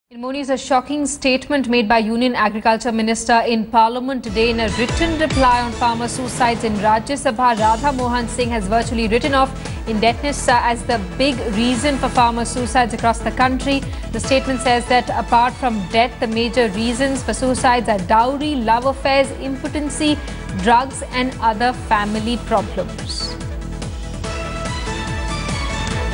In more news, a shocking statement made by Union Agriculture Minister in Parliament today in a written reply on farmer suicides in Rajya Sabha. Radha Mohan Singh has virtually written off indebtedness as the big reason for farmer suicides across the country. The statement says that apart from debt, the major reasons for suicides are dowry, love affairs, impotency, drugs and other family problems.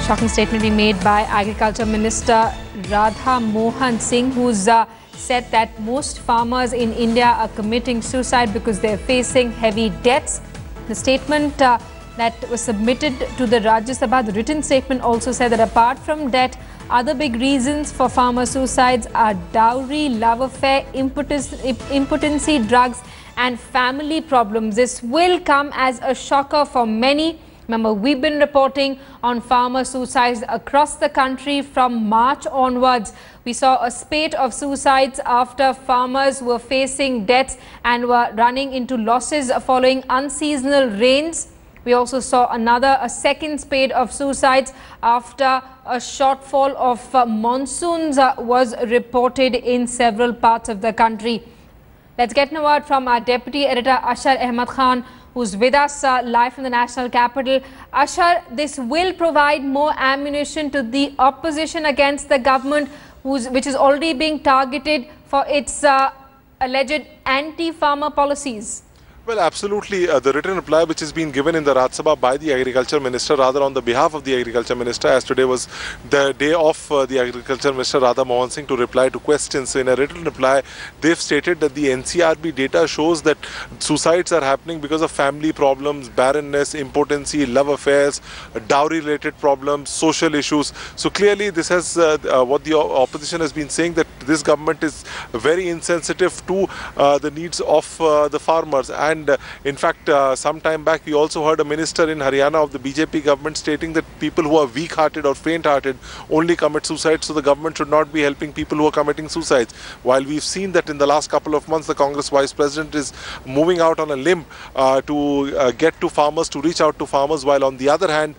Shocking statement being made by Agriculture Minister Radha Mohan Singh, who's said that most farmers in India are committing suicide because they're facing heavy debts. The statement that was submitted to the Rajya Sabha, the written statement also said that apart from debt, other big reasons for farmer suicides are dowry, love affair, impotency, drugs and family problems. This will come as a shocker for many. Remember, we've been reporting on farmer suicides across the country from March onwards. We saw a spate of suicides after farmers were facing debts and were running into losses following unseasonal rains. We also saw a second spate of suicides after a shortfall of monsoons was reported in several parts of the country. Let's get a word from our Deputy Editor Ashar Ahmed Khan, who's with us live from the national capital. Ashar, this will provide more ammunition to the opposition against the government, which is already being targeted for its alleged anti-farmer policies. Well, absolutely. The written reply which has been given in the Rajya Sabha by the Agriculture Minister, rather on the behalf of the Agriculture Minister, as today was the day of the Agriculture Minister Radha Mohan Singh to reply to questions. So in a written reply, they've stated that the NCRB data shows that suicides are happening because of family problems, barrenness, impotency, love affairs, dowry-related problems, social issues. So clearly this has what the opposition has been saying, that this government is very insensitive to the needs of the farmers. And in fact, some time back, we also heard a minister in Haryana of the BJP government stating that people who are weak-hearted or faint-hearted only commit suicide, so the government should not be helping people who are committing suicides. While we've seen that in the last couple of months, the Congress Vice President is moving out on a limb to get to farmers, to reach out to farmers, while on the other hand,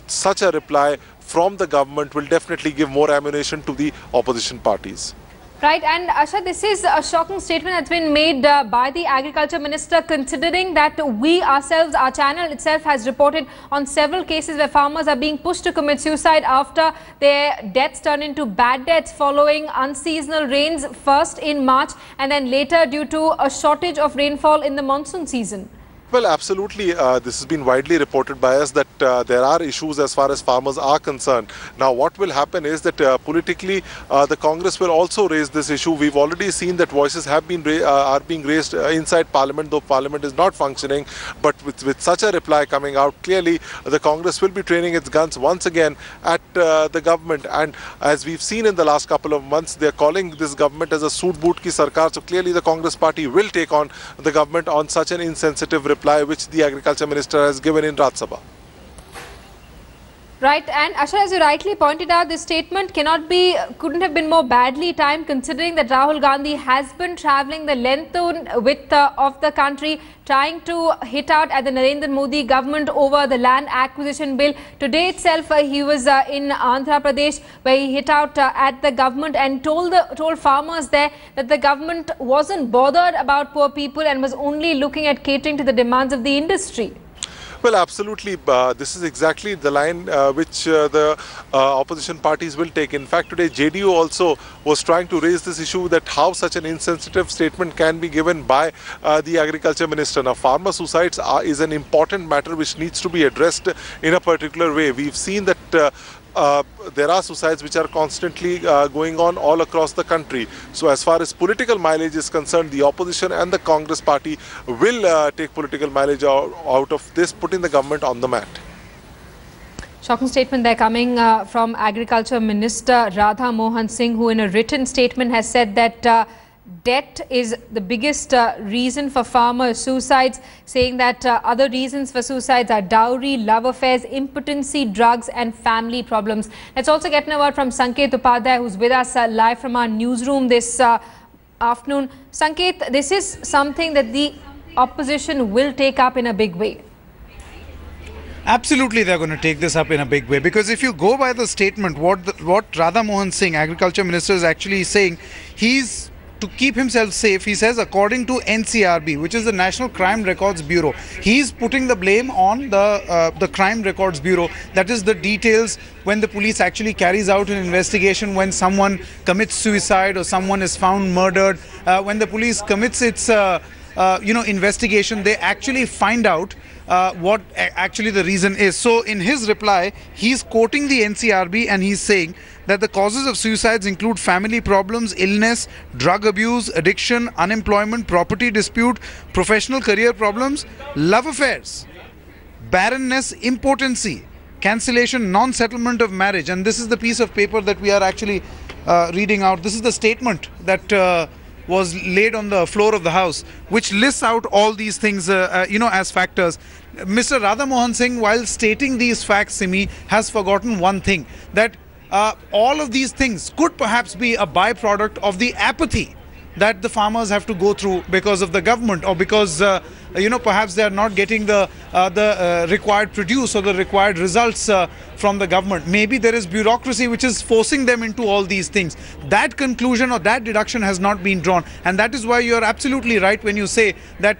such a reply from the government will definitely give more ammunition to the opposition parties. Right, and Asha, this is a shocking statement that's been made by the Agriculture Minister, considering that we ourselves, our channel itself has reported on several cases where farmers are being pushed to commit suicide after their debts turn into bad debts following unseasonal rains, first in March and then later due to a shortage of rainfall in the monsoon season. Well, absolutely. This has been widely reported by us that there are issues as far as farmers are concerned. Now, what will happen is that politically, the Congress will also raise this issue. We've already seen that voices have been are being raised inside Parliament, though Parliament is not functioning. But with such a reply coming out, clearly the Congress will be training its guns once again at the government. And as we've seen in the last couple of months, they're calling this government as a suit boot ki sarkar. So clearly, the Congress party will take on the government on such an insensitive reply which the Agriculture Minister has given in Rajya Sabha. Right, and Ashar, as you rightly pointed out, this statement couldn't have been more badly timed, considering that Rahul Gandhi has been travelling the length and width of the country, trying to hit out at the Narendra Modi government over the land acquisition bill. Today itself, he was in Andhra Pradesh, where he hit out at the government and told farmers there that the government wasn't bothered about poor people and was only looking at catering to the demands of the industry. Well, absolutely. This is exactly the line which the opposition parties will take. In fact, today JDU also was trying to raise this issue, that how such an insensitive statement can be given by the Agriculture Minister. Now, farmer suicides is an important matter which needs to be addressed in a particular way. We've seen that there are suicides which are constantly going on all across the country. So as far as political mileage is concerned, the opposition and the Congress party will take political mileage out of this, putting the government on the mat. Shocking statement there coming from Agriculture Minister Radha Mohan Singh, who in a written statement has said that debt is the biggest reason for farmer suicides, saying that other reasons for suicides are dowry, love affairs, impotency, drugs and family problems. Let's also get a word from Sanket Upadhyay, who's with us live from our newsroom this afternoon. Sanket, this is something that the opposition will take up in a big way. Absolutely, they're going to take this up in a big way, because if you go by the statement, what Radha Mohan Singh, Agriculture Minister, is actually saying, he's to keep himself safe. He says, according to NCRB, which is the National Crime Records Bureau, he's putting the blame on the Crime Records Bureau. That is the details when the police actually carries out an investigation, when someone commits suicide or someone is found murdered. When the police commits its investigation, they actually find out what actually the reason is. So in his reply, he's quoting the NCRB and he's saying that the causes of suicides include family problems, illness, drug abuse, addiction, unemployment, property dispute, professional career problems, love affairs, barrenness, impotency, cancellation, non-settlement of marriage. And this is the piece of paper that we are actually reading out. This is the statement that was laid on the floor of the House, which lists out all these things, as factors. Mr. Radha Mohan Singh, while stating these facts, Simi, has forgotten one thing, that all of these things could perhaps be a byproduct of the apathy that the farmers have to go through because of the government, or because perhaps they are not getting the required produce or the required results from the government. Maybe there is bureaucracy which is forcing them into all these things. That conclusion or that deduction has not been drawn, and that is why you are absolutely right when you say that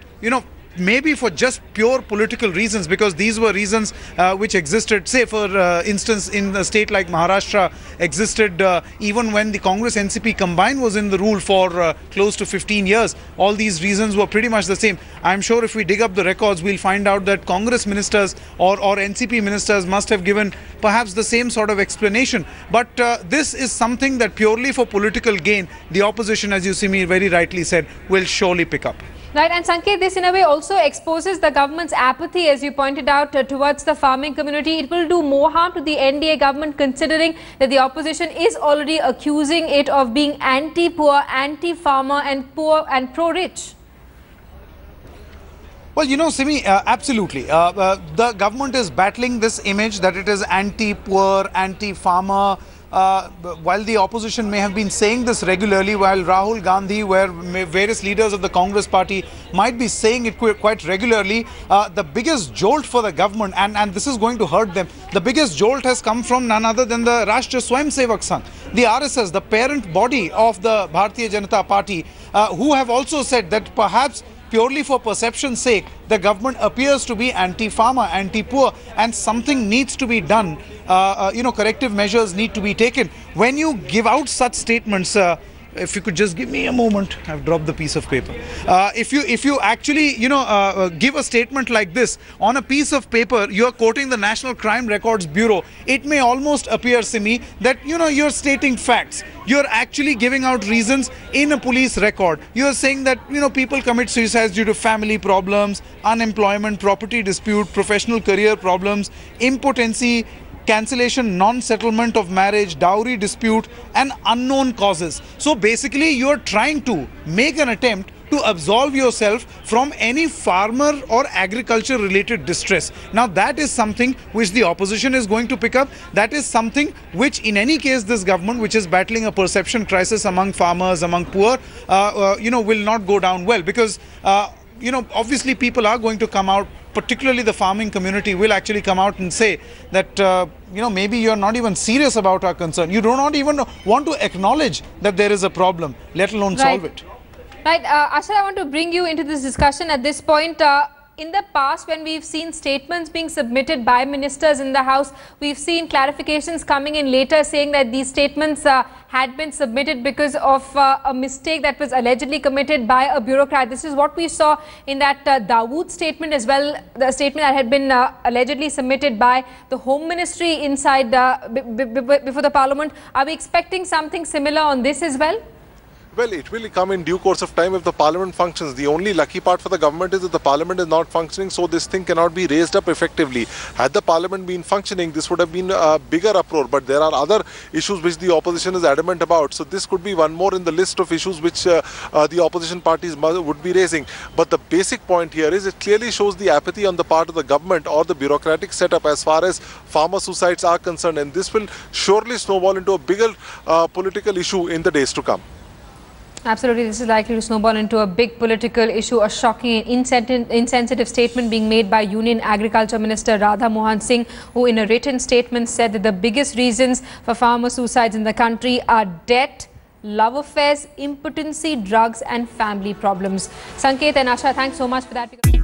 maybe for just pure political reasons, because these were reasons which existed, say for instance in a state like Maharashtra, existed even when the Congress NCP combined was in the rule for close to 15 years. All these reasons were pretty much the same. I'm sure if we dig up the records, we'll find out that Congress ministers or NCP ministers must have given perhaps the same sort of explanation. But this is something that purely for political gain, the opposition, as you see me very rightly said, will surely pick up. Right, and Sanket, this in a way also exposes the government's apathy, as you pointed out, towards the farming community. It will do more harm to the NDA government, considering that the opposition is already accusing it of being anti-poor, anti-farmer and poor and pro-rich. Well, Simi, absolutely. The government is battling this image that it is anti-poor, anti-farmer. While the opposition may have been saying this regularly, while Rahul Gandhi, where various leaders of the Congress party might be saying it quite regularly, the biggest jolt for the government, and this is going to hurt them, the biggest jolt has come from none other than the Rashtriya Swayamsevak Sangh, the RSS, the parent body of the Bharatiya Janata Party, who have also said that perhaps purely for perception's sake, the government appears to be anti-farmer, anti-poor, and something needs to be done. Corrective measures need to be taken. When you give out such statements, if you could just give me a moment, I've dropped the piece of paper. If you actually, give a statement like this on a piece of paper, you're quoting the National Crime Records Bureau. It may almost appear, Simi, that, you're stating facts. You're actually giving out reasons in a police record. You're saying that, people commit suicides due to family problems, unemployment, property dispute, professional career problems, impotency, cancellation, non-settlement of marriage, dowry dispute, and unknown causes. So basically, you're trying to make an attempt to absolve yourself from any farmer or agriculture related distress. Now that is something which the opposition is going to pick up. That is something which in any case this government, which is battling a perception crisis among farmers, among poor, will not go down well, because obviously people are going to come out, particularly the farming community will actually come out and say that, maybe you're not even serious about our concern. You do not even want to acknowledge that there is a problem, let alone solve it. Right. Ashar, I want to bring you into this discussion at this point. In the past, when we've seen statements being submitted by ministers in the House, we've seen clarifications coming in later saying that these statements had been submitted because of a mistake that was allegedly committed by a bureaucrat. This is what we saw in that Dawood statement as well, the statement that had been allegedly submitted by the Home Ministry inside before the Parliament. Are we expecting something similar on this as well? Well, it will come in due course of time if the parliament functions. The only lucky part for the government is that the parliament is not functioning, so this thing cannot be raised up effectively. Had the parliament been functioning, this would have been a bigger uproar, but there are other issues which the opposition is adamant about. So this could be one more in the list of issues which the opposition parties would be raising. But the basic point here is it clearly shows the apathy on the part of the government or the bureaucratic setup as far as farmer suicides are concerned, and this will surely snowball into a bigger political issue in the days to come. Absolutely, this is likely to snowball into a big political issue. A shocking and insensitive statement being made by Union Agriculture Minister Radha Mohan Singh, who in a written statement said that the biggest reasons for farmer suicides in the country are debt, love affairs, impotency, drugs and family problems. Sanket and Asha, thanks so much for that.